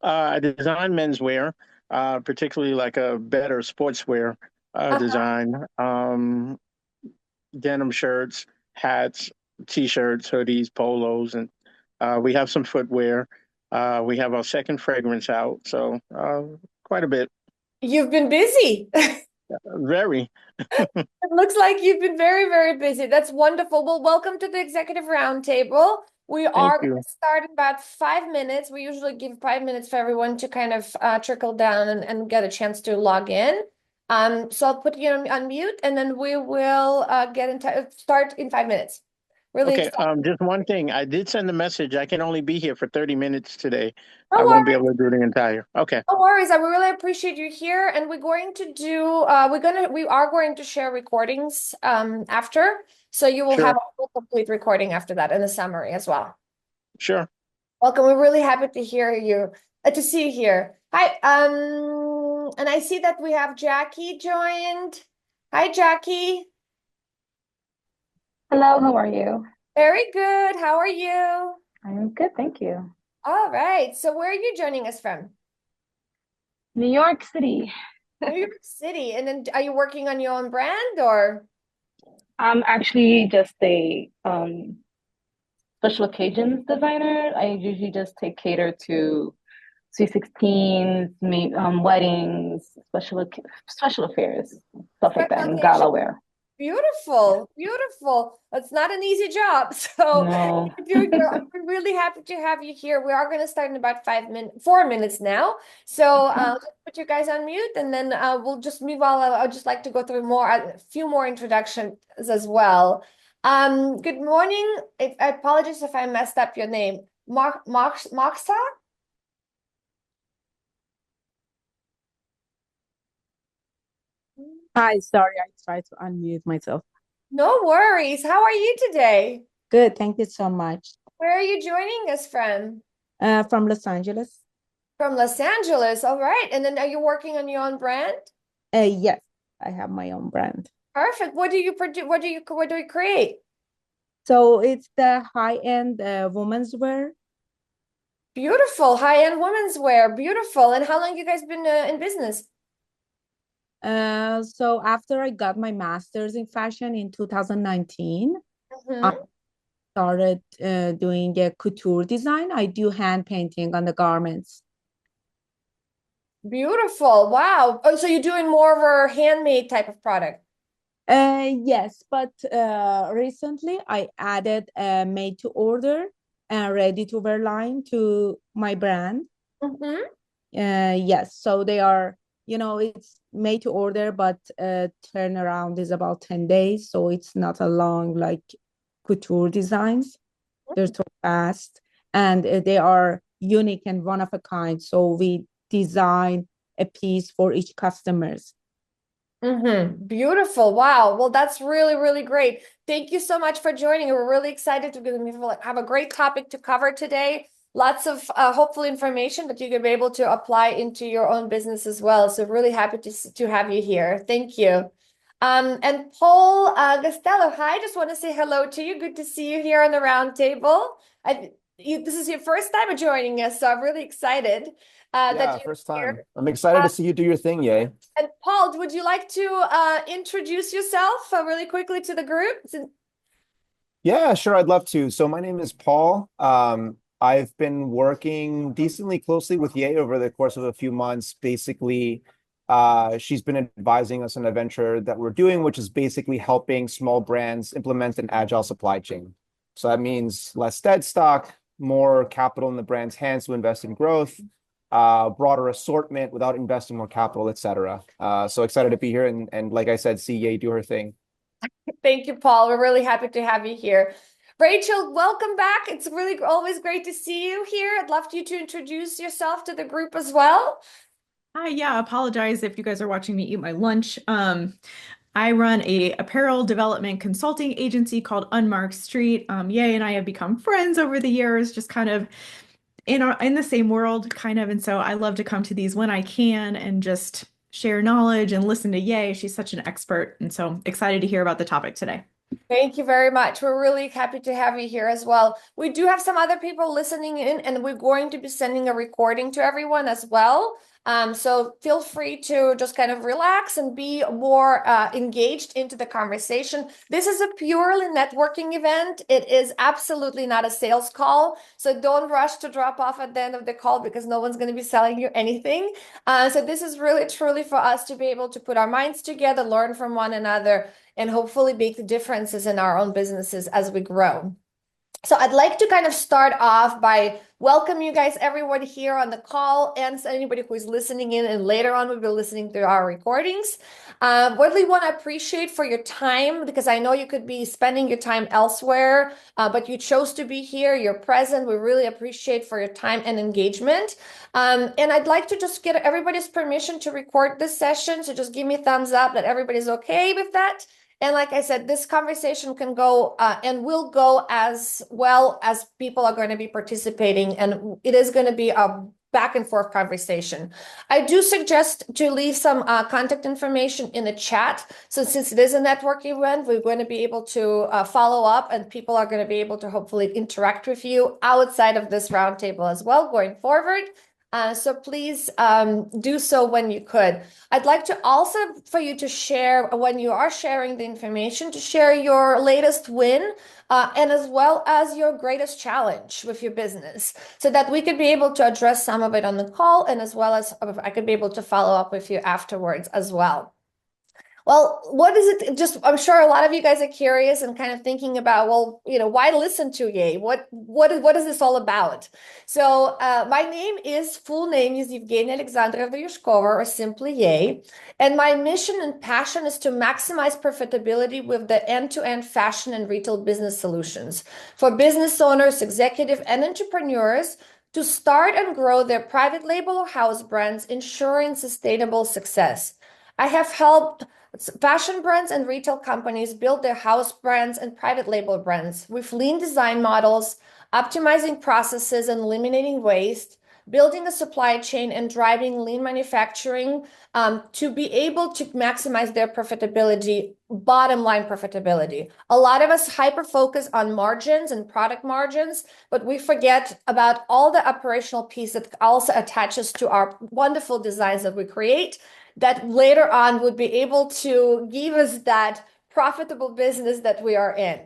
I design menswear, particularly like a better sportswear Uh-huh. design. Denim shirts, hats, t-shirts, hoodies, polos, and we have some footwear. We have our second fragrance out, so quite a bit. You've been busy. Very. It looks like you've been very, very busy. That's wonderful. Well, welcome to the Executive Roundtable. We Thank are going you. to start in about 5 minutes. We usually give 5 minutes for everyone to kind of trickle down and get a chance to log in. So I'll put you on mute and then we will get into start in 5 minutes. Really Okay, excited. just one thing. I did send a message. I can only be here for 30 minutes today. No I won't be worries. able to do the entire. Okay, No worries. I really appreciate you here. And we are going to share recordings after. So you will have sure, a full complete recording after that and a summary as well. sure. Welcome. We're really happy to hear you, to see you here. Hi. And I see that we have Jackie joined. Hi, Jackie. Hello, how are you? Very good. How are you? I'm good, thank you. All right. So where are you joining us from? New York City. New York City. And then are you working on your own brand or? I'm actually just a special occasions designer. I usually just take cater to C16s, weddings, special affairs, stuff like that, Special and occasion. gala wear. Yeah. Beautiful, beautiful. It's not an easy job. So No. I'm really happy to have you here. We are going to start in about 5 minutes, 4 minutes now. So Okay. let's put you guys on mute and then we'll just move on. I'd just like to go through a few more introductions as well. Good morning. I apologize if I messed up your name. Moxa? Hi, sorry, I tried to unmute myself. No worries. How are you today? Good, thank you so much. Where are you joining us from? From Los Angeles. From Los Angeles. All right. And then are you working on your own brand? Yes, I have my own brand. Perfect. What do you produce? What do you create? So it's the high-end women's wear. Beautiful. High-end women's wear. Beautiful. And how long you guys been in business? So after I got my master's in fashion in 2019, I Hmm. started doing a couture design. I do hand painting on the garments. Beautiful. Wow. Oh, so you're doing more of a handmade type of product. Yes, but recently I added a made to order and ready to wear line to my brand. Hmm. Yes, so they are, it's made to order, but turnaround is about 10 days. So it's not a long like couture designs. They're so fast and they are unique and one of a kind. So we design a piece for each customers. Beautiful. Wow. Well, that's really, really great. Thank you so much for joining. We're really excited to have a great topic to cover today. Lots of hopeful information that you're going to be able to apply into your own business as well. So really happy to have you here. Thank you. And Paul Gastello, hi. Just want to say hello to you. Good to see you here on the round table. This is your first time joining us, so I'm really excited that Yeah, you're first here. time. I'm excited Uh, to see you do your thing, Yay. and Paul, would you like to introduce yourself really quickly to the group? Yeah, sure, I'd love to. So my name is Paul. I've been working decently closely with Yay over the course of a few months. Basically, she's been advising us on a venture that we're doing, which is basically helping small brands implement an agile supply chain. So that means less dead stock, more capital in the brand's hands to invest in growth, broader assortment without investing more capital, et cetera. So excited to be here and like I said, see Yay do her thing. Thank you, Paul. We're really happy to have you here. Rachel, welcome back. It's really always great to see you here. I'd love you to introduce yourself to the group as well. Hi, yeah, apologize if you guys are watching me eat my lunch. I run a apparel development consulting agency called Unmarked Street. Yay, and I have become friends over the years, just kind of in the same world, kind of. And so I love to come to these when I can and just share knowledge and listen to Yay. She's such an expert, and so excited to hear about the topic today. Thank you very much. We're really happy to have you here as well. We do have some other people listening in, and we're going to be sending a recording to everyone as well. So feel free to just kind of relax and be more engaged into the conversation. This is a purely networking event. It is absolutely not a sales call. So don't rush to drop off at the end of the call because no one's going to be selling you anything. So this is really truly for us to be able to put our minds together, learn from one another, and hopefully make the differences in our own businesses as we grow. So I'd like to kind of start off by welcome you guys, everyone here on the call, and anybody who is listening in, and later on we'll be listening to our recordings. What we want to appreciate for your time, because I know you could be spending your time elsewhere, but you chose to be here, you're present. We really appreciate for your time and engagement. And I'd like to just get everybody's permission to record this session. So just give me a thumbs up that everybody's okay with that. And like I said, this conversation can go and will go as well as people are going to be participating. And it is going to be a back and forth conversation. I do suggest to leave some contact information in the chat. So since it is a networking event, we're going to be able to follow up, and people are going to be able to hopefully interact with you outside of this roundtable as well going forward. So please do so when you could. I'd like to also for you to share, when you are sharing the information, to share your latest win and as well as your greatest challenge with your business, so that we could be able to address some of it on the call, and as well as I could be able to follow up with you afterwards as well. Well, what is it? Just, I'm sure a lot of you guys are curious and kind of thinking about, well, why listen to Yay? What is this all about? So my full name is Evgenia Alexandrovna Yushkova, or simply Yay. And my mission and passion is to maximize profitability with the end-to-end fashion and retail business solutions for business owners, executive, and entrepreneurs to start and grow their private label or house brands, ensuring sustainable success. I have helped fashion brands and retail companies build their house brands and private label brands with lean design models, optimizing processes and eliminating waste, building a supply chain and driving lean manufacturing to be able to maximize their profitability, bottom line profitability. A lot of us hyper focus on margins and product margins, but we forget about all the operational piece that also attaches to our wonderful designs that we create, that later on would be able to give us that profitable business that we are in.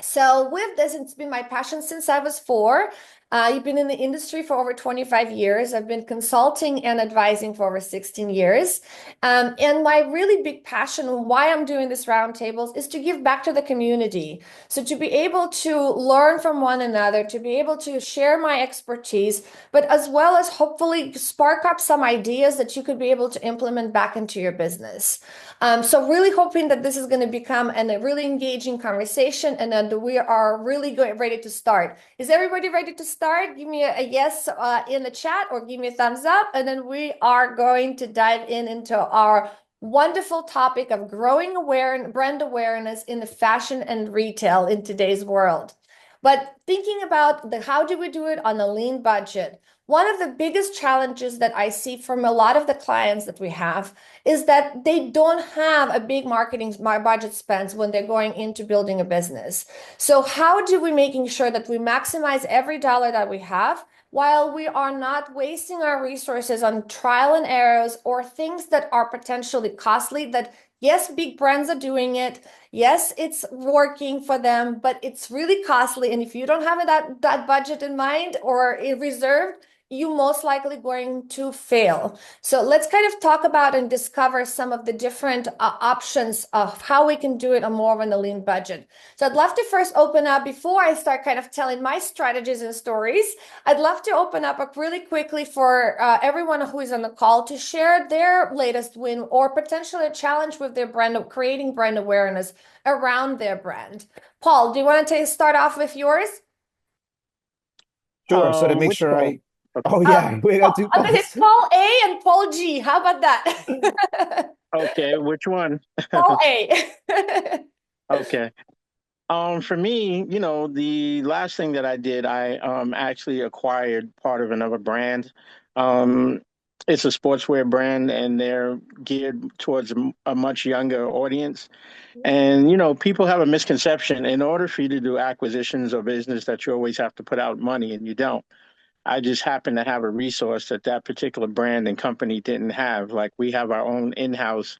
So with this, it's been my passion since I was 4. I've been in the industry for over 25 years. I've been consulting and advising for over 16 years. And my really big passion and why I'm doing this roundtables is to give back to the community. So to be able to learn from one another, to be able to share my expertise, but as well as hopefully spark up some ideas that you could be able to implement back into your business. So really hoping that this is going to become a really engaging conversation, and that we are really ready to start. Is everybody ready to start? Give me a yes in the chat, or give me a thumbs up, and then we are going to dive into our wonderful topic of growing brand awareness in the fashion and retail in today's world. But thinking about how do we do it on a lean budget? One of the biggest challenges that I see from a lot of the clients that we have is that they don't have a big marketing budget spends when they're going into building a business. So how do we making sure that we maximize every dollar that we have, while we are not wasting our resources on trial and errors or things that are potentially costly, that yes, big brands are doing it. Yes, it's working for them, but it's really costly. And if you don't have that budget in mind or reserved, you most likely going to fail. So let's kind of talk about and discover some of the different options of how we can do it on more of a lean budget. So I'd love to first open up, before I start kind of telling my strategies and stories, I'd love to open up really quickly for everyone who is on the call to share their latest win or potentially a challenge with their brand, creating brand awareness around their brand. Paul, do you want to start off with yours? Sure. So to make Which sure Paul? oh yeah, we got 2 Pauls. It's Paul A and Paul G. How about that? Okay, which one? Paul A. Okay. For me, the last thing that I did, I actually acquired part of another brand. it's a sportswear brand, and they're geared towards a much younger audience. And, people have a misconception. In order for you to do acquisitions or business, that you always have to put out money, and you don't. I just happen to have a resource that that particular brand and company didn't have. Like, we have our own in-house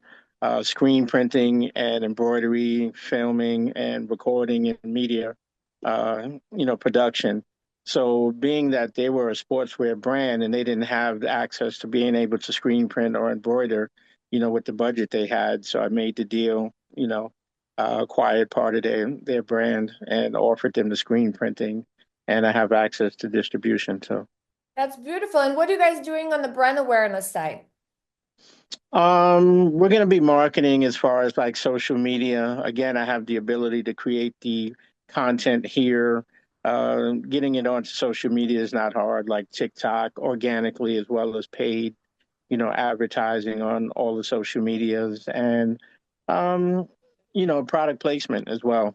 screen printing and embroidery, filming and recording and media, production. So being that they were a sportswear brand and they didn't have the access to being able to screen print or embroider, with the budget they had. So I made the deal, acquired part of their brand and offered them the screen printing, and I have access to distribution too. That's beautiful. And what are you guys doing on the brand awareness side? We're going to be marketing as far as like social media. Again, I have the ability to create the content here. Getting it onto social media is not hard, like TikTok, organically as well as paid, advertising on all the social medias, and product placement as well.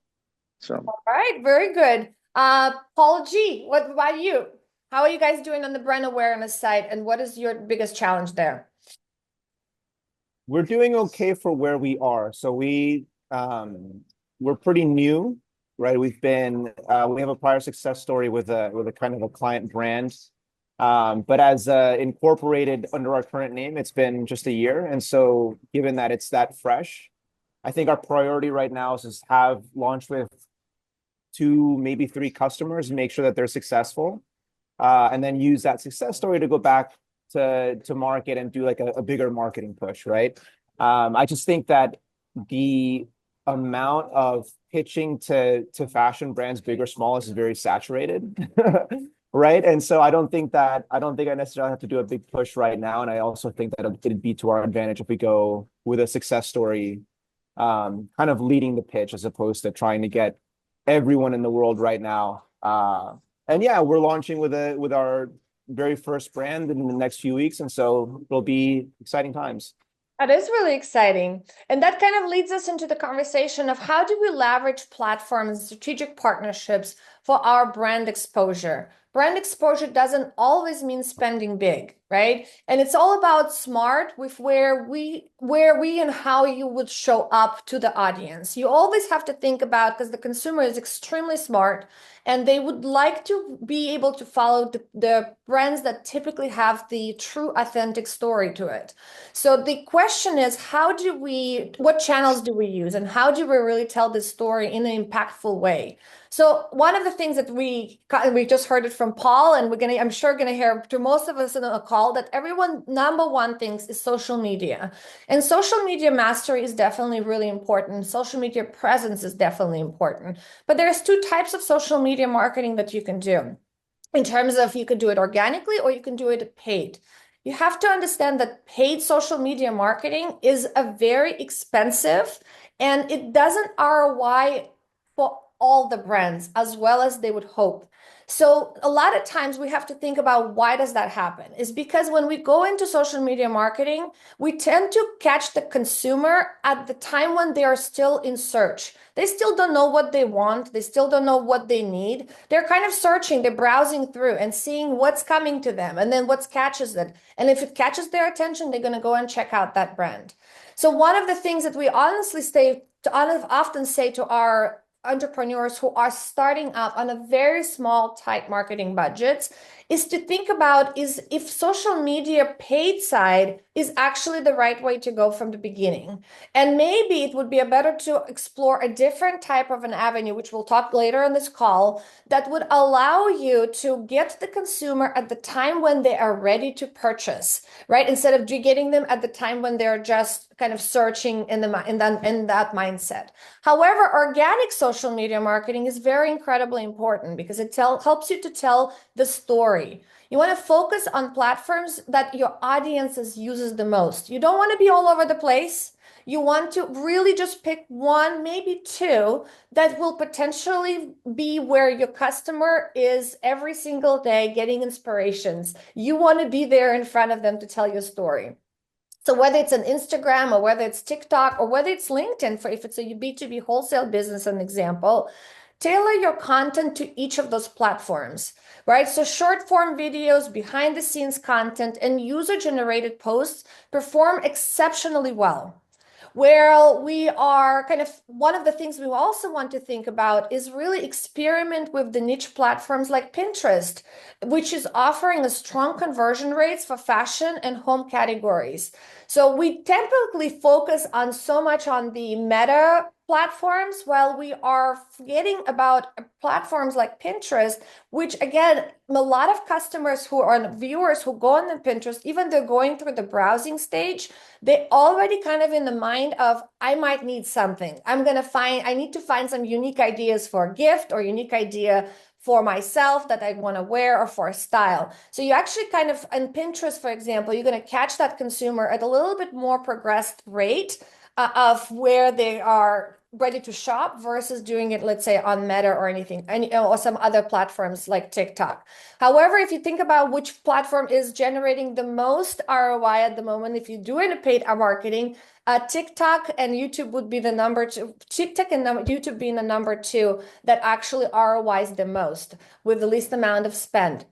So, All right, very good. Paul G, what about you? How are you guys doing on the brand awareness side, and what is your biggest challenge there? We're doing okay for where we are. So we're pretty new, right? We have a prior success story with a kind of a client brand. But as incorporated under our current name, it's been just a year. And so given that it's that fresh, I think our priority right now is just have launch with 2, maybe 3 customers and make sure that they're successful. And then use that success story to go back to market and do like a bigger marketing push, right? I just think that the amount of pitching to fashion brands, big or small, is very saturated, right? And so I don't think I necessarily have to do a big push right now. And I also think that it'd be to our advantage if we go with a success story, kind of leading the pitch as opposed to trying to get everyone in the world right now. And yeah, we're launching with our very first brand in the next few weeks, and so it'll be exciting times. That is really exciting. And that kind of leads us into the conversation of how do we leverage platforms and strategic partnerships for our brand exposure? Brand exposure doesn't always mean spending big, right? And it's all about smart with where we and how you would show up to the audience. You always have to think about, because the consumer is extremely smart and they would like to be able to follow the brands that typically have the true authentic story to it. So the question is, what channels do we use, and how do we really tell this story in an impactful way? So one of the things that we just heard it from Paul, and I'm sure gonna hear to most of us in a call, that everyone number one thinks is social media. And social media mastery is definitely really important. Social media presence is definitely important. But there's 2 types of social media marketing that you can do. In terms of, you could do it organically or you can do it paid. You have to understand that paid social media marketing is a very expensive, and it doesn't ROI for all the brands as well as they would hope. So a lot of times we have to think about, why does that happen? Is because when we go into social media marketing, we tend to catch the consumer at the time when they are still in search. They still don't know what they want. They still don't know what they need. They're kind of searching, they're browsing through and seeing what's coming to them and then what catches it. And if it catches their attention, they're going to go and check out that brand. So one of the things that we often say to our entrepreneurs who are starting up on a very small, tight marketing budgets is to think about if social media paid side is actually the right way to go from the beginning. And maybe it would be better to explore a different type of an avenue, which we'll talk later on this call, that would allow you to get the consumer at the time when they are ready to purchase, right? Instead of getting them at the time when they're just kind of searching in that mindset. However, organic social media marketing is very incredibly important because it helps you to tell the story. You want to focus on platforms that your audiences uses the most. You don't want to be all over the place. You want to really just pick 1, maybe 2 that will potentially be where your customer is every single day getting inspirations. You want to be there in front of them to tell your story. So whether it's an Instagram or whether it's TikTok or whether it's LinkedIn, if it's a B2B wholesale business, an example, tailor your content to each of those platforms, right? So short form videos, behind the scenes content, and user generated posts perform exceptionally well. Where we are kind of, one of the things we also want to think about is really experiment with the niche platforms like Pinterest, which is offering a strong conversion rates for fashion and home categories. So we typically focus on so much on the meta platforms while we are forgetting about platforms like Pinterest, which again, a lot of customers who are viewers who go on the Pinterest, even they're going through the browsing stage, they already kind of in the mind of, I might need something. I need to find some unique ideas for a gift or unique idea for myself that I want to wear or for a style. So you actually kind of, on Pinterest, for example, you're going to catch that consumer at a little bit more progressed rate of where they are ready to shop versus doing it, let's say, on Meta or anything, or some other platforms like TikTok. However, if you think about which platform is generating the most ROI at the moment, if you're doing a paid marketing, TikTok and YouTube would be the number two. TikTok and YouTube being the number two that actually ROIs the most with the least amount of spend.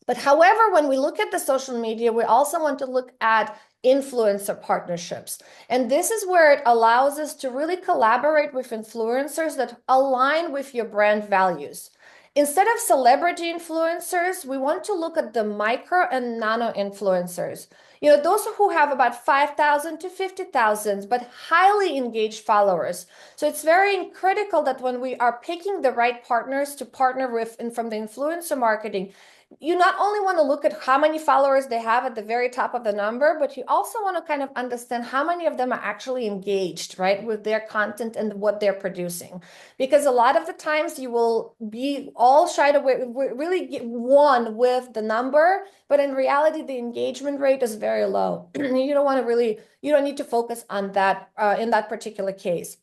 But however, when we look at the social media, we also want to look at influencer partnerships. And this is where it allows us to really collaborate with influencers that align with your brand values. Instead of celebrity influencers, we want to look at the micro and nano influencers. You know, those who have about 5,000 to 50,000, but highly engaged followers. So it's very critical that when we are picking the right partners to partner with and from the influencer marketing, you not only want to look at how many followers they have at the very top of the number, but you also want to kind of understand how many of them are actually engaged, right, with their content and what they're producing. Because a lot of the times you will be all shied away, really get one with the number, but in reality, the engagement rate is very low. You don't need to focus on that in that particular case.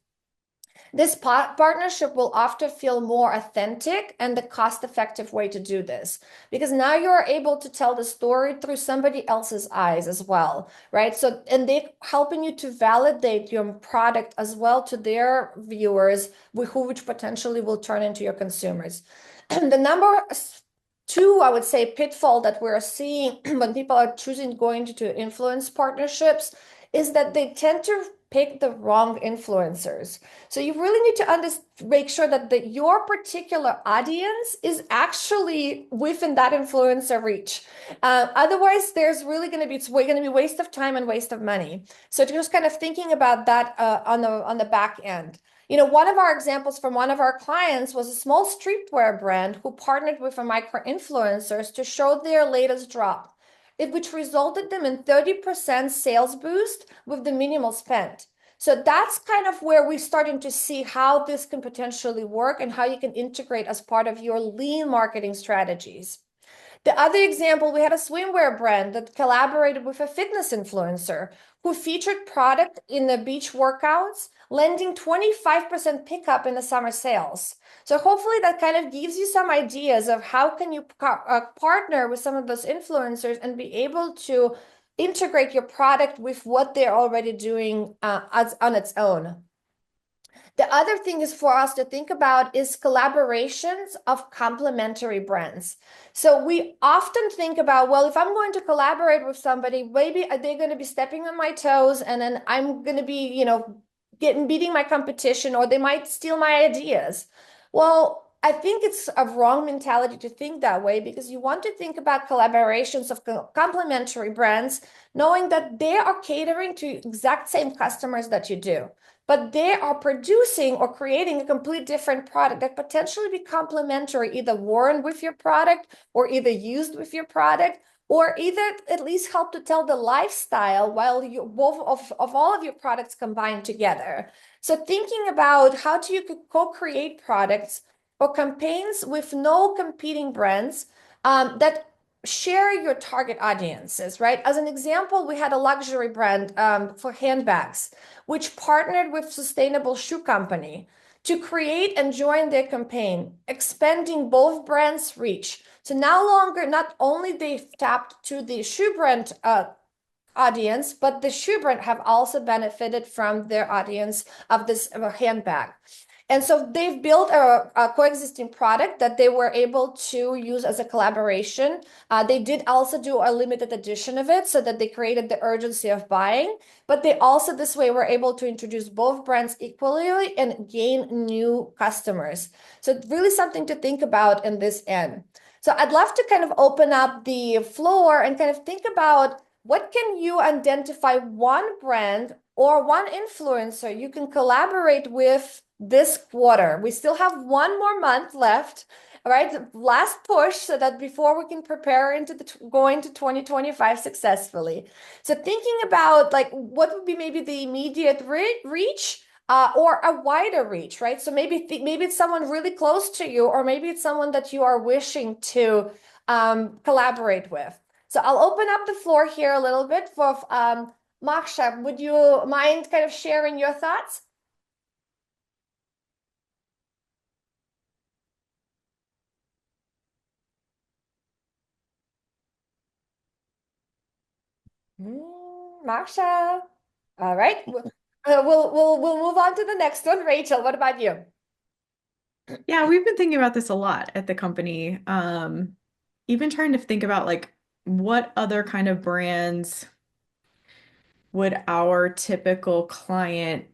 This partnership will often feel more authentic and the cost-effective way to do this, because now you're able to tell the story through somebody else's eyes as well, right? So, and they're helping you to validate your product as well to their viewers, which potentially will turn into your consumers. The number two, I would say, pitfall that we're seeing when people are choosing going to influence partnerships is that they tend to pick the wrong influencers. So you really need to make sure that your particular audience is actually within that influencer reach. Otherwise, there's really going to be waste of time and waste of money. So just kind of thinking about that on the back end. You know, one of our examples from one of our clients was a small streetwear brand who partnered with a micro influencers to show their latest drop, which resulted them in 30% sales boost with the minimal spend. So that's kind of where we're starting to see how this can potentially work and how you can integrate as part of your lean marketing strategies. The other example, we had a swimwear brand that collaborated with a fitness influencer who featured product in the beach workouts, lending 25% pickup in the summer sales. So hopefully that kind of gives you some ideas of how can you partner with some of those influencers and be able to integrate your product with what they're already doing on its own. The other thing is for us to think about is collaborations of complementary brands. So we often think about, well, if I'm going to collaborate with somebody, maybe they're going to be stepping on my toes and then I'm going to be, beating my competition, or they might steal my ideas. Well, I think it's a wrong mentality to think that way, because you want to think about collaborations of complementary brands, knowing that they are catering to exact same customers that you do, but they are producing or creating a complete different product that potentially be complementary, either worn with your product or either used with your product, or either at least help to tell the lifestyle while you both of all of your products combined together. So thinking about how do you co-create products or campaigns with no competing brands that share your target audiences, right? As an example, we had a luxury brand for handbags, which partnered with Sustainable Shoe Company to create and join their campaign, expanding both brands' reach. So not only they've tapped to the shoe brand audience, but the shoe brand have also benefited from their audience of this handbag. And so they've built a coexisting product that they were able to use as a collaboration. They did also do a limited edition of it so that they created the urgency of buying, but they also this way were able to introduce both brands equally and gain new customers. So really something to think about in this end. So I'd love to kind of open up the floor and kind of think about what can you identify one brand or one influencer you can collaborate with this quarter. We still have one more month left. All right, last push so that before we can prepare into going to 2025 successfully. So thinking about like what would be maybe the immediate reach or a wider reach, right? So maybe it's someone really close to you, or maybe it's someone that you are wishing to collaborate with. So I'll open up the floor here a little bit for Maksha. Would you mind kind of sharing your thoughts? Marsha. All right. We'll move on to the next one. Rachel, what about you? Yeah, we've been thinking about this a lot at the company. Even trying to think about like what other kind of brands would our typical client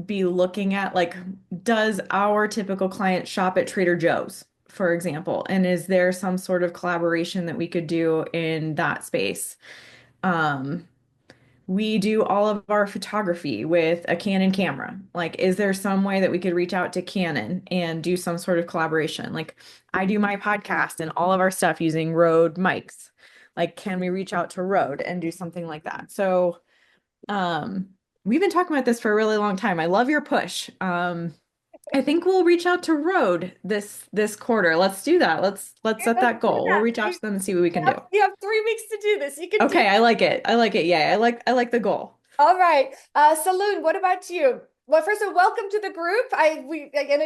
be looking at? Like, does our typical client shop at Trader Joe's, for example? And is there some sort of collaboration that we could do in that space? We do all of our photography with a Canon camera. Like, is there some way that we could reach out to Canon and do some sort of collaboration? Like, I do my podcast and all of our stuff using Rode mics. Like, can we reach out to Rode and do something like that? So, we've been talking about this for a really long time. I love your push. I think we'll reach out to Rode this quarter. Let's do that. Let's set that goal. We'll reach out to them and see what we can do. You have 3 weeks to do this. You can do Okay, I like it. I like it. Yeah, I like the goal. All right. Saloon, what about you? Well, first of all, welcome to the group. I know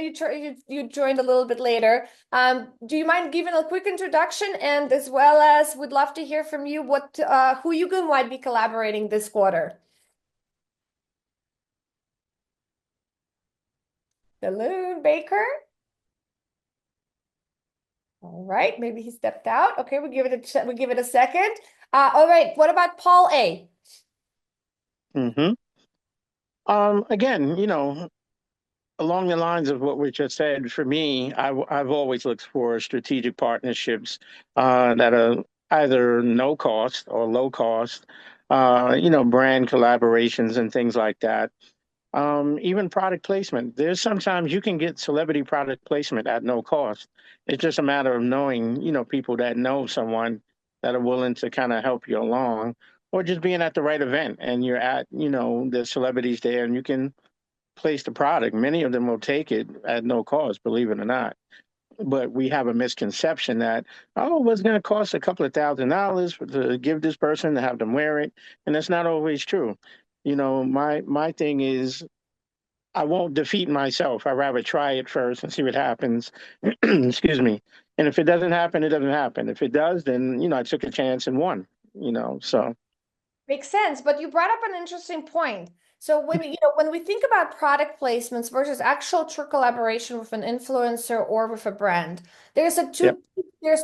you joined a little bit later. Do you mind giving a quick introduction, and as well as would love to hear from you who you might be collaborating this quarter? Saloon Baker. All right, maybe he stepped out. Okay, we'll give it a second. All right, what about Paul A? Again, along the lines of what we just said, for me, I've always looked for strategic partnerships that are either no cost or low cost, brand collaborations and things like that. Even product placement. There's sometimes you can get celebrity product placement at no cost. It's just a matter of knowing, people that know someone that are willing to kind of help you along, or just being at the right event and you're at, the celebrities there and you can place the product. Many of them will take it at no cost, believe it or not. But we have a misconception that, it's going to cost a couple of $1,000s to give this person to have them wear it. And that's not always true. My thing is I won't defeat myself. I'd rather try it first and see what happens. Excuse me. And if it doesn't happen, it doesn't happen. If it does, then, I took a chance and won, so. Makes sense, but you brought up an interesting point. So when we think about product placements versus actual true collaboration with an influencer or with a brand, there's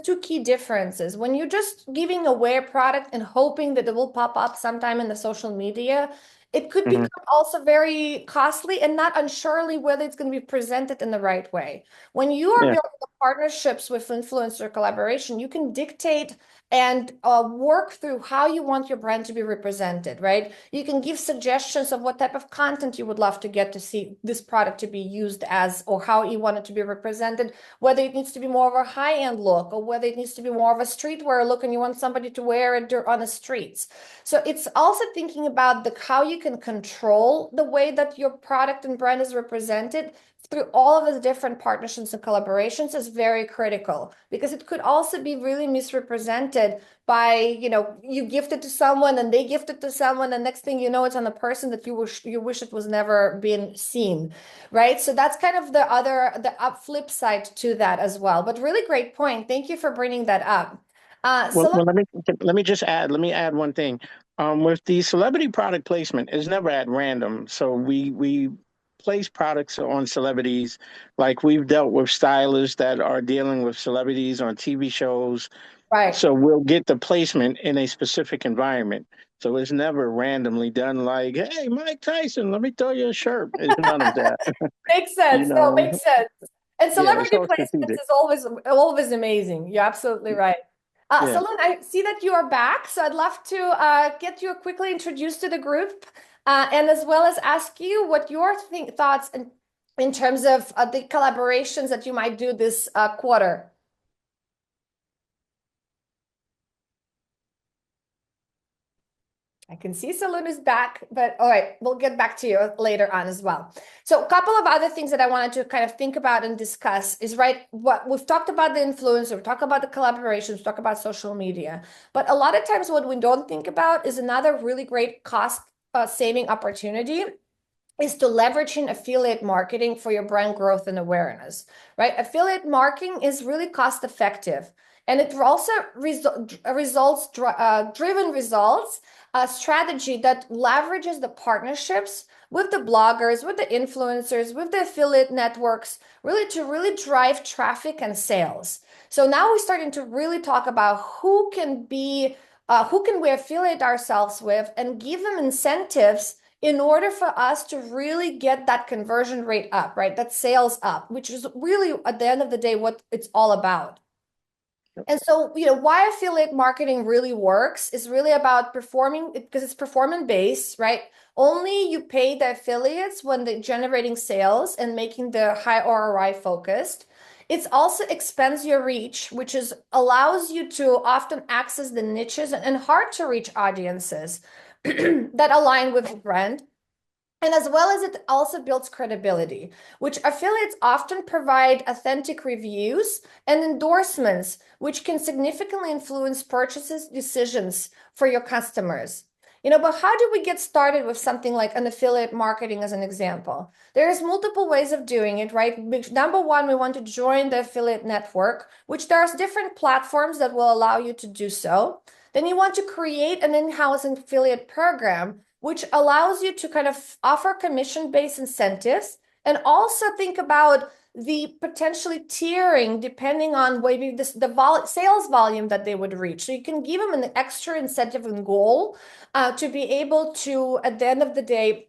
two key differences. When you're just giving away a product and hoping that it will pop up sometime in the social media, it could become also very costly and not unsurely whether it's going to be presented in the right way. When you are building partnerships with influencer collaboration, you can dictate and work through how you want your brand to be represented, right? You can give suggestions of what type of content you would love to get to see this product to be used as, or how you want it to be represented, whether it needs to be more of a high-end look or whether it needs to be more of a streetwear look and you want somebody to wear it on the streets. So it's also thinking about how you can control the way that your product and brand is represented through all of the different partnerships and collaborations is very critical, because it could also be really misrepresented by, you gift it to someone and they gift it to someone, and next thing you know, it's on a person that you wish it was never been seen, right? So that's kind of the flip side to that as well. But really great point. Thank you for bringing that up. Let me add one thing. With the celebrity product placement, it's never at random. So we place products on celebrities. Like we've dealt with stylists that are dealing with celebrities on TV shows. Right. So we'll get the placement in a specific environment. So it's never randomly done like, hey, Mike Tyson, let me throw you a shirt. It's none of that. Makes You sense. No, know, makes sense. And yeah, it's celebrity all placements strategic. is always amazing. You're absolutely right. Yeah. Salon, I see that you are back, so I'd love to get you quickly introduced to the group, and as well as ask you what your thoughts in terms of the collaborations that you might do this quarter. I can see Saloon is back, but all right, we'll get back to you later on as well. So a couple of other things that I wanted to kind of think about and discuss is, right, what we've talked about the influencer, we talk about the collaborations, we talk about social media, but a lot of times what we don't think about is another really great cost saving opportunity is to leverage in affiliate marketing for your brand growth and awareness, right? Affiliate marketing is really cost effective, and it also driven results, a strategy that leverages the partnerships with the bloggers, with the influencers, with the affiliate networks, really to really drive traffic and sales. So now we're starting to really talk about who can we affiliate ourselves with and give them incentives in order for us to really get that conversion rate up, right? That sales up, which is really at the end of the day what it's all about. And so, why affiliate marketing really works is really about performing, because it's performance based, right? Only you pay the affiliates when they're generating sales and making the high ROI focused. It's also expands your reach, which allows you to often access the niches and hard to reach audiences that align with the brand. And as well as it also builds credibility, which affiliates often provide authentic reviews and endorsements, which can significantly influence purchases decisions for your customers. But how do we get started with something like an affiliate marketing as an example? There's multiple ways of doing it, right? Number one, we want to join the affiliate network, which there's different platforms that will allow you to do so. Then you want to create an in-house affiliate program, which allows you to kind of offer commission-based incentives and also think about the potentially tiering depending on maybe the sales volume that they would reach. So you can give them an extra incentive and goal to be able to, at the end of the day,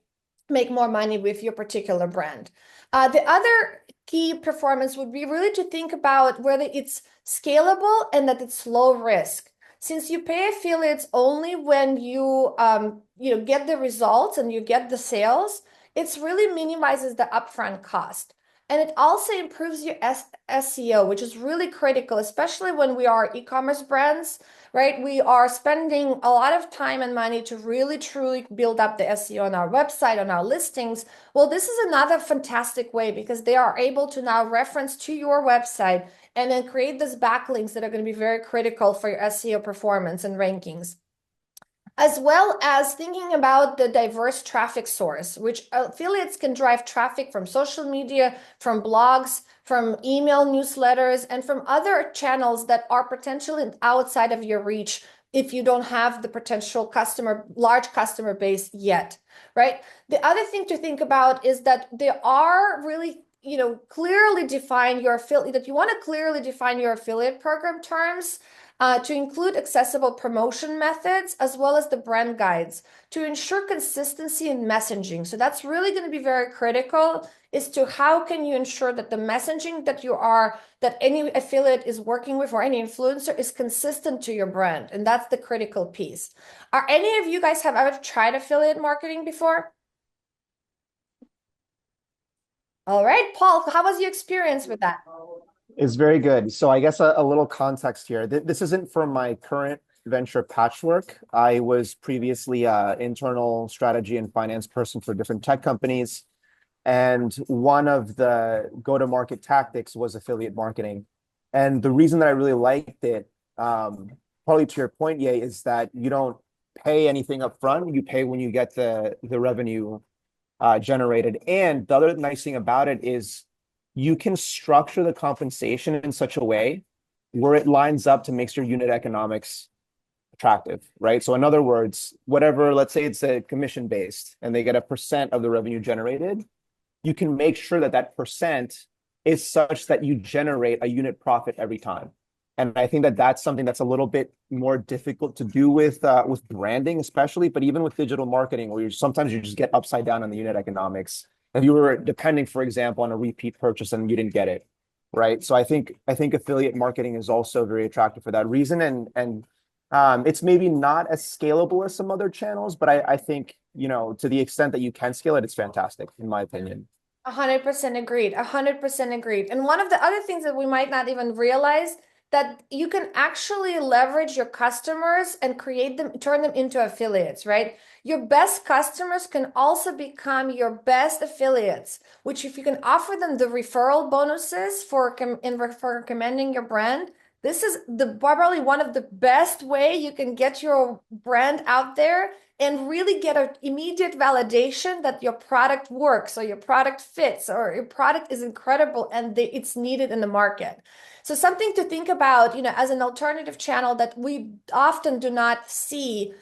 make more money with your particular brand. The other key performance would be really to think about whether it's scalable and that it's low risk. Since you pay affiliates only when you get the results and you get the sales, it really minimizes the upfront cost. And it also improves your SEO, which is really critical, especially when we are e-commerce brands, right? We are spending a lot of time and money to really, truly build up the SEO on our website, on our listings. Well, this is another fantastic way because they are able to now reference to your website and then create these backlinks that are going to be very critical for your SEO performance and rankings. As well as thinking about the diverse traffic source, which affiliates can drive traffic from social media, from blogs, from email newsletters, and from other channels that are potentially outside of your reach if you don't have the potential large customer base yet, right? The other thing to think about is that there are really clearly define your affiliate, that you want to clearly define your affiliate program terms to include accessible promotion methods as well as the brand guides to ensure consistency in messaging. So that's really going to be very critical as to how can you ensure that the messaging that any affiliate is working with or any influencer is consistent to your brand. And that's the critical piece. Are any of you guys have ever tried affiliate marketing before? All right, Paul, how was your experience with that? It's very good. So I guess a little context here. This isn't from my current venture Patchwork. I was previously an internal strategy and finance person for different tech companies. And one of the go-to-market tactics was affiliate marketing. And the reason that I really liked it, partly to your point, Ye, is that you don't pay anything up front. You pay when you get the revenue generated. And the other nice thing about it is you can structure the compensation in such a way where it lines up to make your unit economics attractive, right? So in other words, whatever, let's say it's a commission based and they get a % of the revenue generated, you can make sure that that percent is such that you generate a unit profit every time. And I think that that's something that's a little bit more difficult to do with branding, especially, but even with digital marketing, where sometimes you just get upside down on the unit economics. If you were depending, for example, on a repeat purchase and you didn't get it, right? So I think affiliate marketing is also very attractive for that reason, and it's maybe not as scalable as some other channels, but I think, you know, to the extent that you can scale it, it's fantastic, in my opinion. 100% agreed. 100% agreed. And one of the other things that we might not even realize, that you can actually leverage your customers and create them, turn them into affiliates, right? Your best customers can also become your best affiliates, which if you can offer them the referral bonuses for recommending your brand, this is probably one of the best way you can get your brand out there and really get an immediate validation that your product works or your product fits or your product is incredible and it's needed in the market. So something to think about, you know, as an alternative channel that we often do not see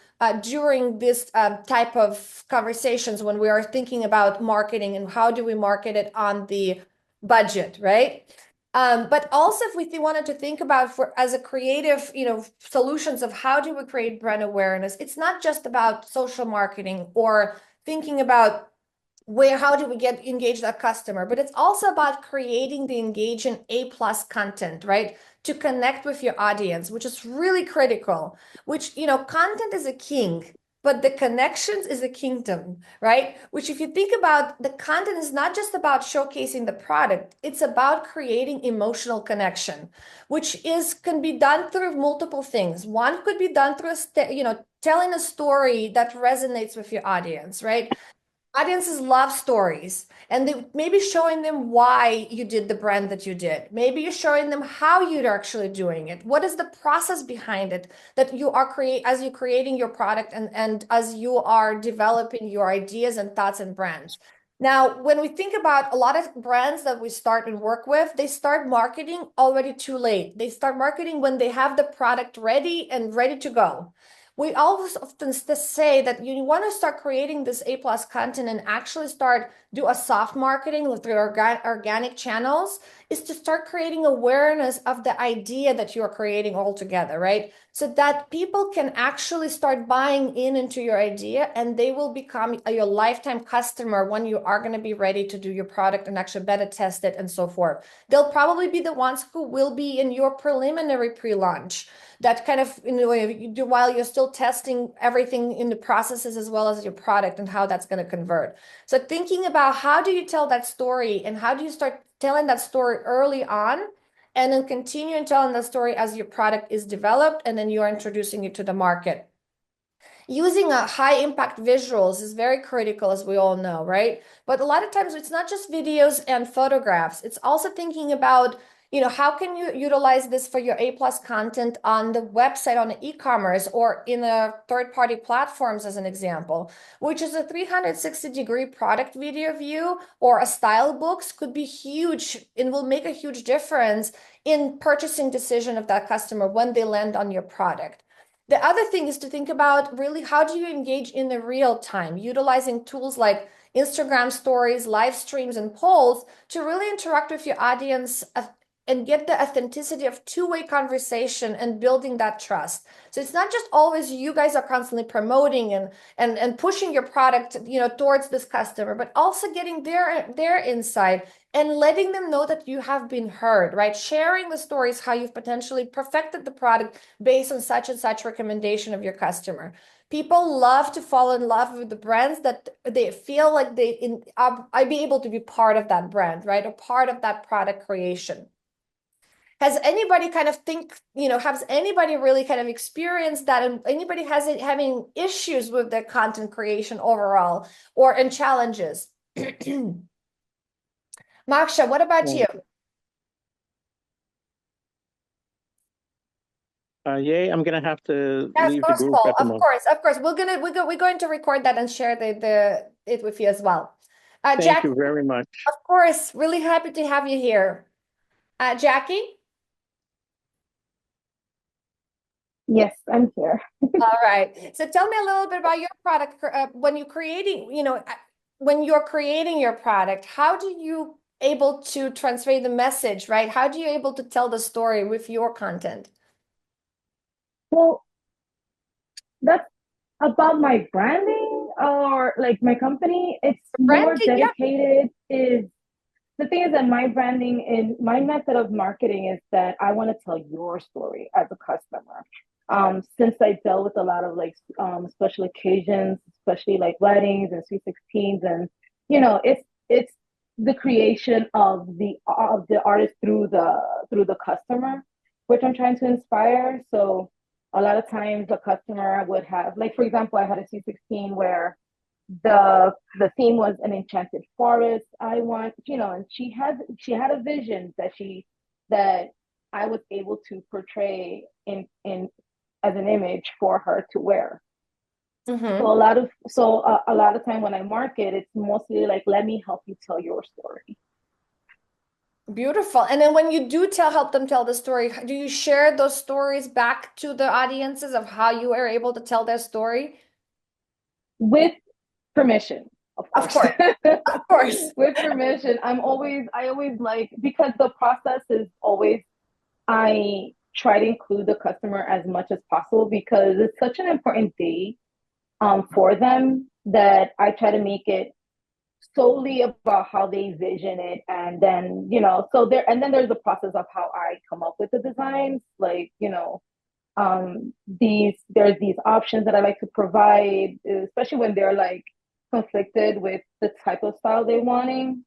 during this type of conversations when we are thinking about marketing and how do we market it on the budget, right? But also if we wanted to think about as a creative, you know, solutions of how do we create brand awareness, it's not just about social marketing or thinking about how do we engage that customer, but it's also about creating the engaging A+ content, right? To connect with your audience, which is really critical, which, you know, content is a king, but the connections is a kingdom, right? Which if you think about, the content is not just about showcasing the product, it's about creating emotional connection, which can be done through multiple things. One could be done through, you know, telling a story that resonates with your audience, right? Audiences love stories, and they maybe showing them why you did the brand that you did. Maybe you're showing them how you're actually doing it. What is the process behind it that you are as you're creating your product and as you are developing your ideas and thoughts and brands. Now, when we think about a lot of brands that we start and work with, they start marketing already too late. They start marketing when they have the product ready and ready to go. We always often say that you want to start creating this A+ content and actually do a soft marketing through organic channels, is to start creating awareness of the idea that you're creating altogether, right? So that people can actually start buying into your idea and they will become your lifetime customer when you are going to be ready to do your product and actually beta test it and so forth. They'll probably be the ones who will be in your preliminary pre-launch. That kind of, you know, while you're still testing everything in the processes as well as your product and how that's going to convert. So thinking about how do you tell that story and how do you start telling that story early on and then continue telling that story as your product is developed and then you're introducing it to the market. Using a high impact visuals is very critical, as we all know, right? But a lot of times it's not just videos and photographs. It's also thinking about, you know, how can you utilize this for your A+ content on the website, on the e-commerce, or in a third-party platforms, as an example, which is a 360-degree product video view or a style books could be huge and will make a huge difference in purchasing decision of that customer when they land on your product. The other thing is to think about really how do you engage in the real time, utilizing tools like Instagram stories, live streams, and polls to really interact with your audience and get the authenticity of two-way conversation and building that trust. So it's not just always you guys are constantly promoting and pushing your product, you know, towards this customer, but also getting their insight and letting them know that you have been heard, right? Sharing the stories, how you've potentially perfected the product based on such and such recommendation of your customer. People love to fall in love with the brands that they feel like I'd be able to be part of that brand, right? Or part of that product creation. Has anybody kind of has anybody really kind of experienced that, and anybody having issues with their content creation overall and challenges? Maksha, what about you? Yeah, I'm gonna have to Yes, leave the group at the moment. of course. We're going to record that and share it with you as well. Thank you very much. Of course, really happy to have you here. Jackie? Yes, I'm here. All right. So tell me a little bit about your product when you're creating, when you're creating your product, how do you able to transfer the message, right? How do you able to tell the story with your content? Well, that's about my branding or like my company. It's more Branding, yeah. dedicated is the thing is that my branding and my method of marketing is that I want to tell your story as a customer. Since I dealt with a lot of like special occasions, especially like weddings and sweet 16s, and it's the creation of the artist through the customer, which I'm trying to inspire. So a lot of times the customer would have, like for example, I had a sweet 16 where the theme was an enchanted forest. I want, and she had a vision that I was able to portray in as an image for her to wear. Mm-hmm. So a lot of time when I market, it's mostly like, let me help you tell your story. Beautiful. And then when you do help them tell the story, do you share those stories back to the audiences of how you are able to tell their story? With permission, of Of course. course. Of course. With permission. I always like, because the process is always, I try to include the customer as much as possible because it's such an important day for them that I try to make it solely about how they vision it. And then, and then there's the process of how I come up with the designs, like, there's these options that I like to provide, especially when they're like conflicted with the type of style they're wanting.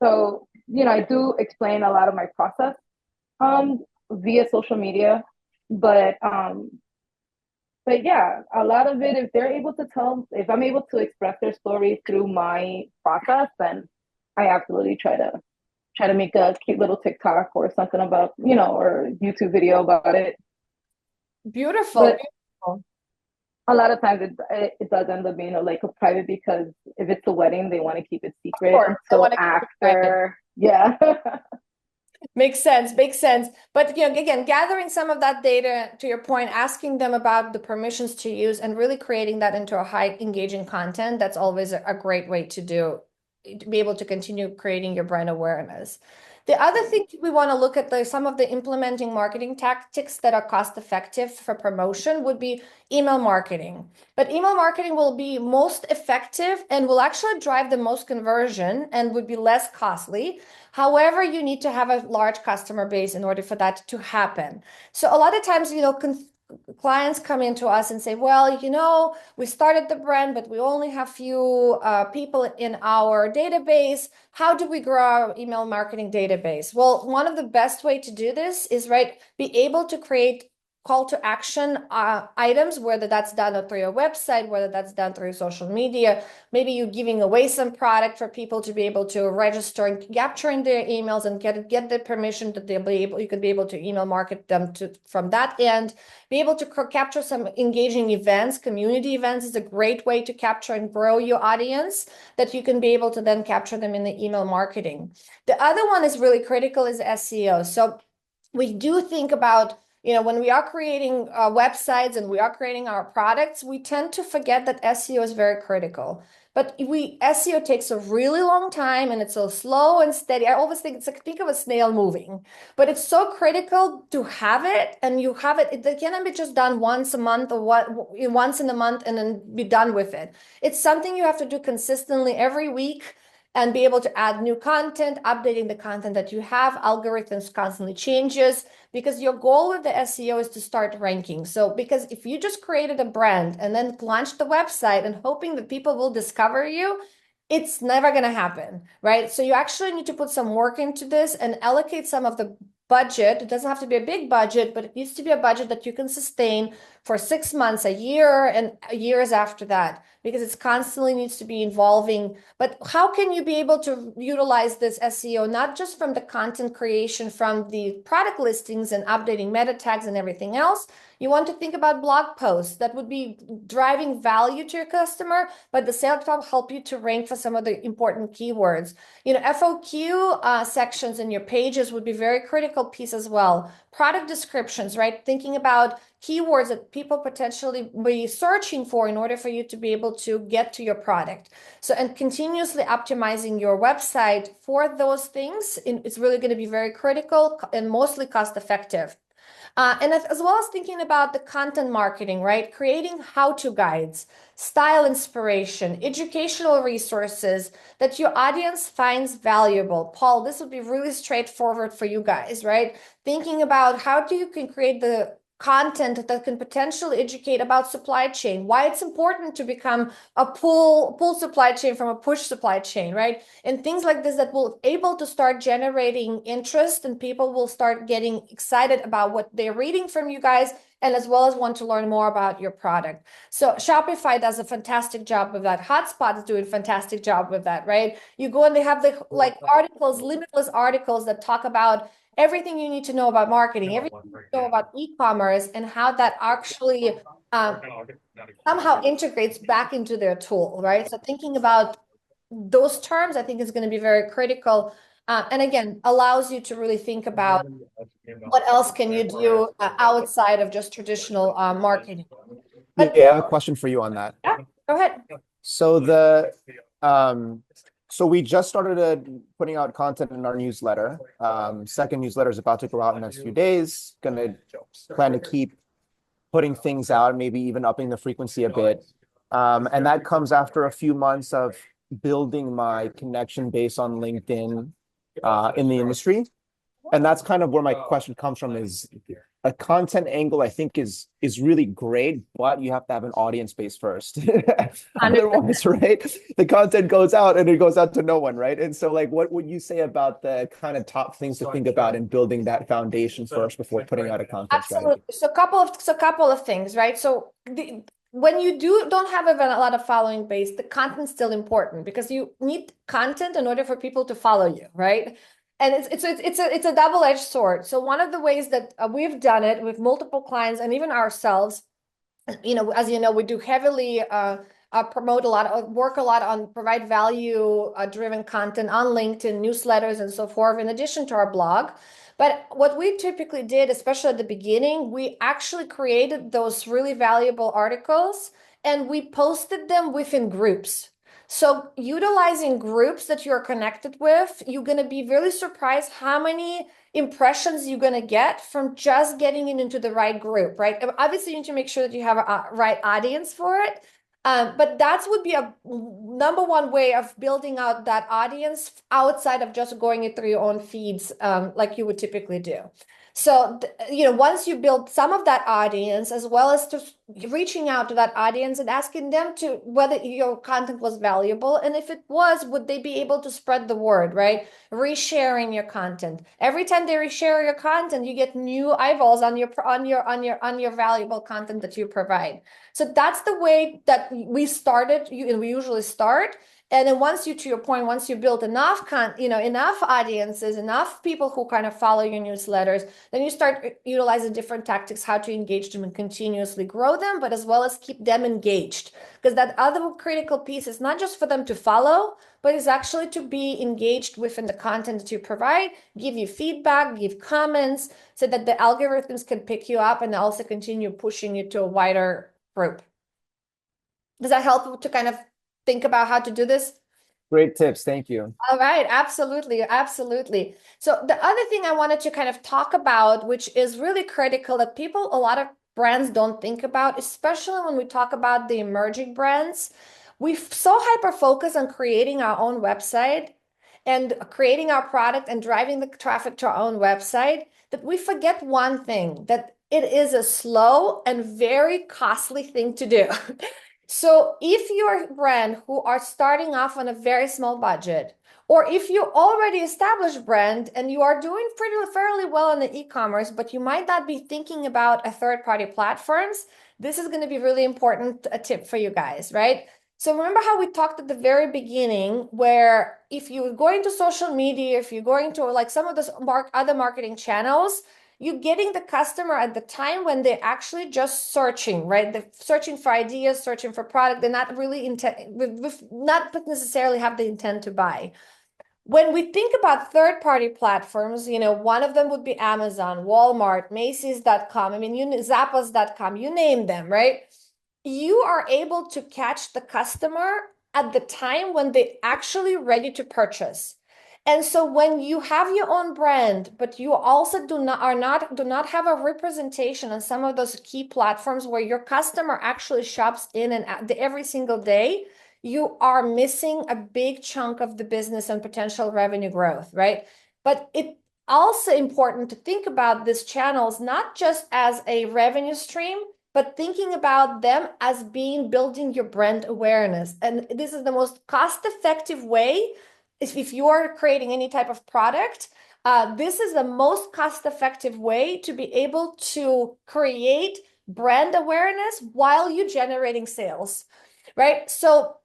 So, I do explain a lot of my process via social media, but yeah, a lot of it, if I'm able to express their story through my process, then I absolutely try to make a cute little TikTok or something about, or YouTube video about it. Beautiful. But Beautiful. a lot of times it does end up being like a private, because if it's a wedding, they want to keep it secret course, they until wanna keep it private. after. Yeah. Makes sense, makes sense. But again, gathering some of that data, to your point, asking them about the permissions to use and really creating that into a high engaging content, that's always a great way to be able to continue creating your brand awareness. The other thing we want to look at, some of the implementing marketing tactics that are cost effective for promotion would be email marketing. But email marketing will be most effective and will actually drive the most conversion and would be less costly. However, you need to have a large customer base in order for that to happen. So a lot of times, clients come into us and say, well, we started the brand, but we only have few people in our database. How do we grow our email marketing database? Well, one of the best way to do this is, be able to create call to action items, whether that's done through your website, whether that's done through social media. Maybe you're giving away some product for people to be able to register and capturing their emails and get the permission that you could be able to email market them from that end. Be able to capture some engaging events. Community events is a great way to capture and grow your audience, that you can be able to then capture them in the email marketing. The other one is really critical, is SEO. So we do think about, when we are creating websites and we are creating our products, we tend to forget that SEO is very critical. But SEO takes a really long time, and it's so slow and steady. I always think think of a snail moving, but it's so critical to have it, and you have it. It cannot be just done once a month or once in a month and then be done with it. It's something you have to do consistently every week, and be able to add new content, updating the content that you have. Algorithms constantly changes, because your goal with the SEO is to start ranking. So, because if you just created a brand and then launched the website and hoping that people will discover you, it's never going to happen, right? So you actually need to put some work into this and allocate some of the budget. It doesn't have to be a big budget, but it needs to be a budget that you can sustain for 6 months, a year, and years after that, because it's constantly needs to be evolving. But how can you be able to utilize this SEO, not just from the content creation, from the product listings and updating meta tags and everything else? You want to think about blog posts that would be driving value to your customer, but the sales will help you to rank for some of the important keywords. FOQ sections in your pages would be very critical critical piece as well. Product descriptions, right? Thinking about keywords that people potentially be searching for in order for you to be able to get to your product. So, and continuously optimizing your website for those things, it's really going to be very critical and mostly cost effective. And as well as thinking about the content marketing, right? Creating how-to guides, style inspiration, educational resources that your audience finds valuable. Paul, this would be really straightforward for you guys, right? Thinking about how you can create the content that can potentially educate about supply chain, why it's important to become a pull supply chain from a push supply chain, right? And things like this that will able to start generating interest, and people will start getting excited about what they're reading from you guys, and as well as want to learn more about your product. So Shopify does a fantastic job with that. Hotspot is doing a fantastic job with that, right? You go and they have the like articles, limitless articles that talk about everything you need to know about marketing, everything you need to know about e-commerce, and how that actually somehow integrates back into their tool, right? So thinking about those terms, I think, is going to be very critical. And again, allows you to really think about what else can you do outside of just traditional marketing. But, Yeah, I have a question for you on that. yeah, go ahead. So we just started putting out content in our newsletter. Second newsletter is about to go out in the next few days. Plan to keep putting things out, maybe even upping the frequency a bit. And that comes after a few months of building my connection base on LinkedIn in the industry. And that's kind of where my question comes from, is a content angle, I think is really great, but you have to have an audience base first. Otherwise, right, the content goes out and it goes out to no one, right? And so like, what would you say about the kind of top things to think about in building that foundation first before putting out a content strategy? So a couple of things, right? So when you don't have a lot of following base, the content's still important because you need content in order for people to follow you, right? And it's a double-edged sword. So one of the ways that we've done it with multiple clients and even ourselves, you know, as you know, we do heavily promote a lot, work a lot on provide value driven content on LinkedIn, newsletters, and so forth, in addition to our blog. But what we typically did, especially at the beginning, we actually created those really valuable articles and we posted them within groups. So utilizing groups that you're connected with, you're going to be really surprised how many impressions you're going to get from just getting into the right group, right? Obviously, you need to make sure that you have a right audience for it. But that would be a number one way of building out that audience outside of just going it through your own feeds, like you would typically do. So, you know, once you build some of that audience, as well as to reaching out to that audience and asking them to whether your content was valuable, and if it was, would they be able to spread the word, right? Resharing your content. Every time they reshare your content, you get new eyeballs on your valuable content that you provide. So that's the way that we started. We usually start. And then once to your point, once you build enough enough audiences, enough people who kind of follow your newsletters, then you start utilizing different tactics, how to engage them and continuously grow them, but as well as keep them engaged. Because that other critical piece is not just for them to follow, but is actually to be engaged within the content that you provide, give you feedback, give comments, so that the algorithms can pick you up and also continue pushing you to a wider group. Does that help to kind of think about how to do this? Great tips. Thank you. All right. Absolutely. Absolutely. So the other thing I wanted to kind of talk about, which is really critical that a lot of brands don't think about, especially when we talk about the emerging brands, we so hyper focus on creating our own website and creating our product and driving the traffic to our own website that we forget one thing, that it is a slow and very costly thing to do. So if you're a brand who are starting off on a very small budget, or if you're already established brand and you are doing fairly well in the e-commerce, but you might not be thinking about a third-party platforms, this is going to be really important, a tip for you guys, right? So remember how we talked at the very beginning, where if you're going to social media, if you're going to like some of those other marketing channels, you're getting the customer at the time when they're actually just searching, right? They're searching for ideas, searching for product. They're not really not necessarily have the intent to buy. When we think about third-party platforms, one of them would be Amazon, Walmart, Macy's.com, Zappos.com, you name them, right? You are able to catch the customer at the time when they're actually ready to purchase. And so when you have your own brand, but you also do not have a representation on some of those key platforms where your customer actually shops in and out every single day, you are missing a big chunk of the business and potential revenue growth, right? But it also important to think about these channels not just as a revenue stream, but thinking about them as building your brand awareness. And this is the most cost-effective way. If you are creating any type of product, this is the most cost-effective way to be able to create brand awareness while you're generating sales, right? So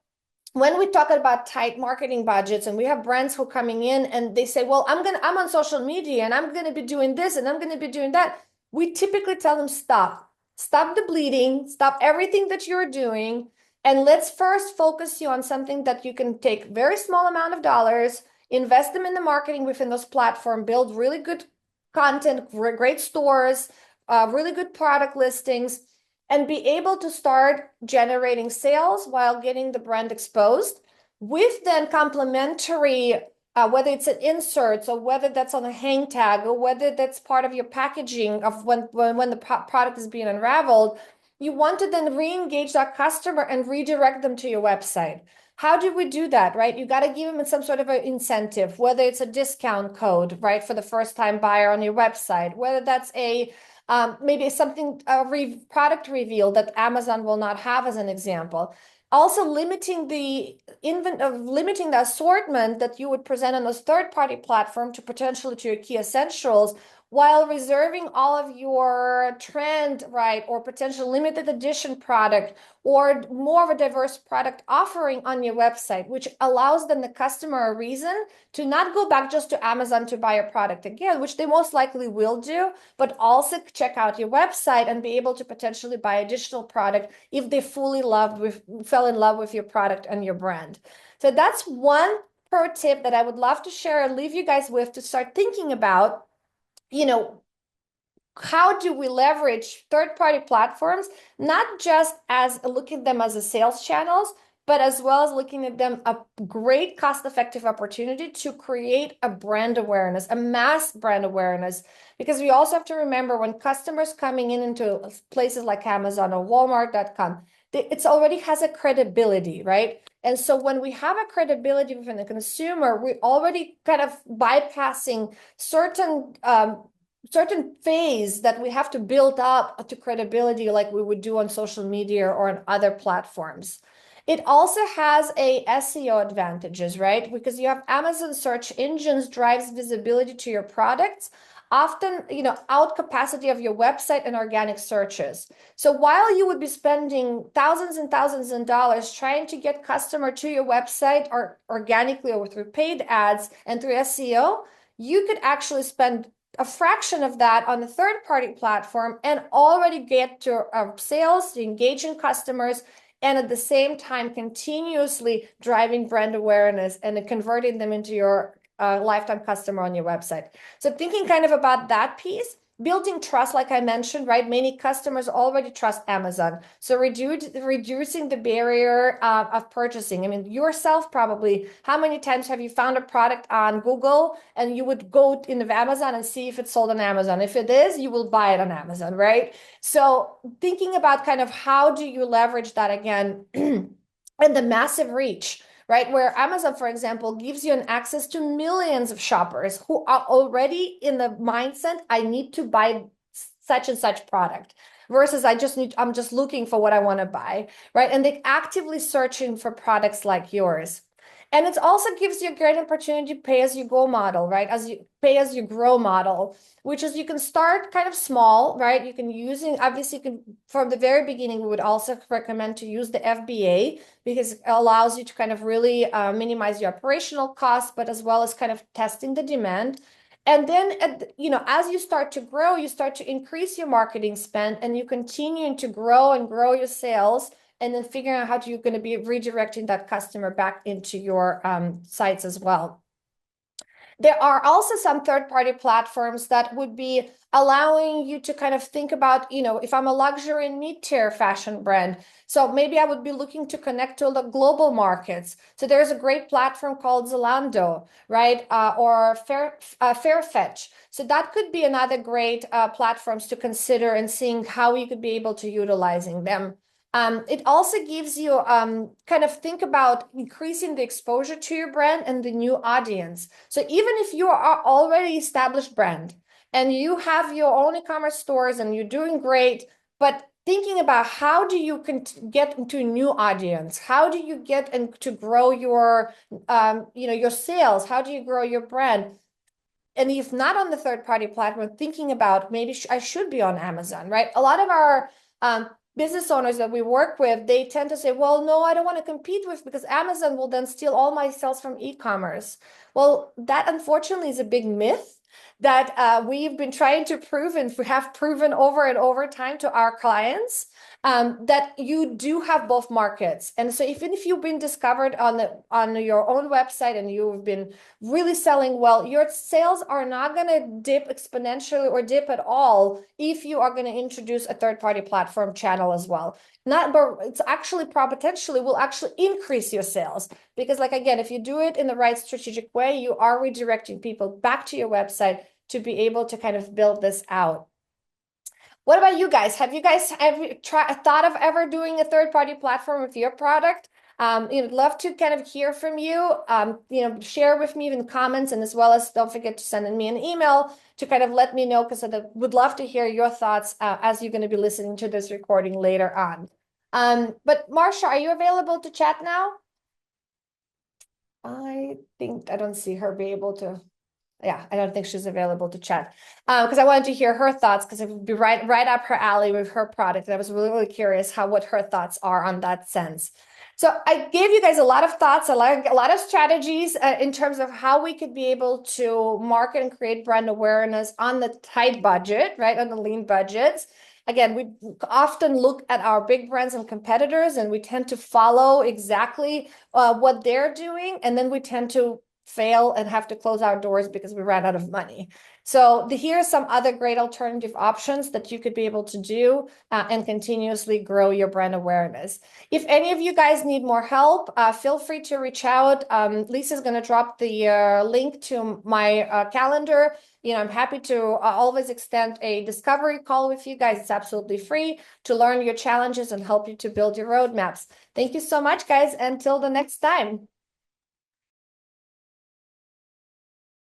when we talk about tight marketing budgets and we have brands who are coming in and they say, well, I'm on social media and I'm going to be doing this and I'm going to be doing that. We typically tell them, stop the bleeding, stop everything that you're doing. And let's first focus you on something that you can take very small amount of dollars, invest them in the marketing within those platforms, build really good content, great stores, really good product listings, and be able to start generating sales while getting the brand exposed with then complementary, whether it's an inserts or whether that's on a hang tag or whether that's part of your packaging of when the product is being unraveled. You want to then re-engage that customer and redirect them to your website. How do we do that, right? You got to give them some sort of an incentive, whether it's a discount code, right, for the first time buyer on your website, whether that's maybe something, product reveal that Amazon will not have, as an example. Also limiting the assortment that you would present on those third-party platform to potentially to your key essentials, while reserving all of your trend, right, or potential limited edition product or more of a diverse product offering on your website, which allows then the customer a reason to not go back just to Amazon to buy a product again, which they most likely will do, but also check out your website and be able to potentially buy additional product if they fell in love with your product and your brand. So that's one pro tip that I would love to share and leave you guys with to start thinking about, how do we leverage third-party platforms, not just as looking at them as a sales channels, but as well as looking at them a great cost-effective opportunity to create a brand awareness, a mass brand awareness. Because we also have to remember when customers coming into places like Amazon or Walmart.com, it already has a credibility, right? And so when we have a credibility within the consumer, we're already kind of bypassing certain phase that we have to build up to credibility like we would do on social media or on other platforms. It also has a SEO advantages, right? Because you have Amazon search engines drives visibility to your products, often, out capacity of your website and organic searches. So while you would be spending thousands and thousands of dollars trying to get customer to your website or organically or through paid ads and through SEO, you could actually spend a fraction of that on the third-party platform and already get to sales, engaging customers, and at the same time continuously driving brand awareness and converting them into your lifetime customer on your website. So thinking kind of about that piece, building trust, like I mentioned, right? Many customers already trust Amazon. So reducing the barrier of purchasing. I mean, yourself probably, how many times have you found a product on Google and you would go into Amazon and see if it's sold on Amazon? If it is, you will buy it on Amazon, right? So thinking about kind of how do you leverage that again and the massive reach, right? Where Amazon, for example, gives you an access to millions of shoppers who are already in the mindset, I need to buy such and such product versus I'm just looking for what I want to buy, right? And they're actively searching for products like yours. And it also gives you a great opportunity to pay as you go model, right? Pay as you grow model, which is you can start kind of small, right? You can obviously from the very beginning, we would also recommend to use the FBA because it allows you to kind of really minimize your operational costs, but as well as kind of testing the demand. And then, as you start to grow, you start to increase your marketing spend and you continue to grow and grow your sales, and then figuring out how you're going to be redirecting that customer back into your sites as well. There are also some third-party platforms that would be allowing you to kind of think about, if I'm a luxury and mid-tier fashion brand, so maybe I would be looking to connect to the global markets. So there's a great platform called Zalando, right? Or Fairfetch. So that could be another great platforms to consider and seeing how you could be able to utilizing them. It also gives you kind of think about increasing the exposure to your brand and the new audience. So even if you are already established brand and you have your own e-commerce stores and you're doing great, but thinking about how do you get into a new audience? How do you get to grow your, your sales? How do you grow your brand? And if not on the third-party platform, thinking about maybe I should be on Amazon, right? A lot of our business owners that we work with, they tend to say, well, no, I don't want to compete with because Amazon will then steal all my sales from e-commerce. Well, that unfortunately is a big myth that we've been trying to prove and we have proven over and over time to our clients that you do have both markets. And so even if you've been discovered on your own website and you've been really selling well, your sales are not going to dip exponentially or dip at all if you are going to introduce a third-party platform channel as well. But it's actually potentially will actually increase your sales because, like, again, if you do it in the right strategic way, you are redirecting people back to your website to be able to kind of build this out. What about you guys? Have you guys thought of ever doing a third-party platform with your product? Love to kind of hear from you. Share with me in the comments, and as well as don't forget to send me an email to kind of let me know, because I would love to hear your thoughts as you're going to be listening to this recording later on. But Marsha, are you available to chat now? I don't see her be able to. Yeah, I don't think she's available to chat because I wanted to hear her thoughts because it would be right up her alley with her product. And I was really, really curious what her thoughts are on that sense. So I gave you guys a lot of thoughts, a lot of strategies in terms of how we could be able to market and create brand awareness on the tight budget, right? On the lean budgets. Again, we often look at our big brands and competitors and we tend to follow exactly what they're doing. And then we tend to fail and have to close our doors because we ran out of money. So here are some other great alternative options that you could be able to do and continuously grow your brand awareness. If any of you guys need more help, feel free to reach out. Lisa's going to drop the link to my calendar. I'm happy to always extend a discovery call with you guys. It's absolutely free to learn your challenges and help you to build your roadmaps. Thank you so much, guys. Until the next time.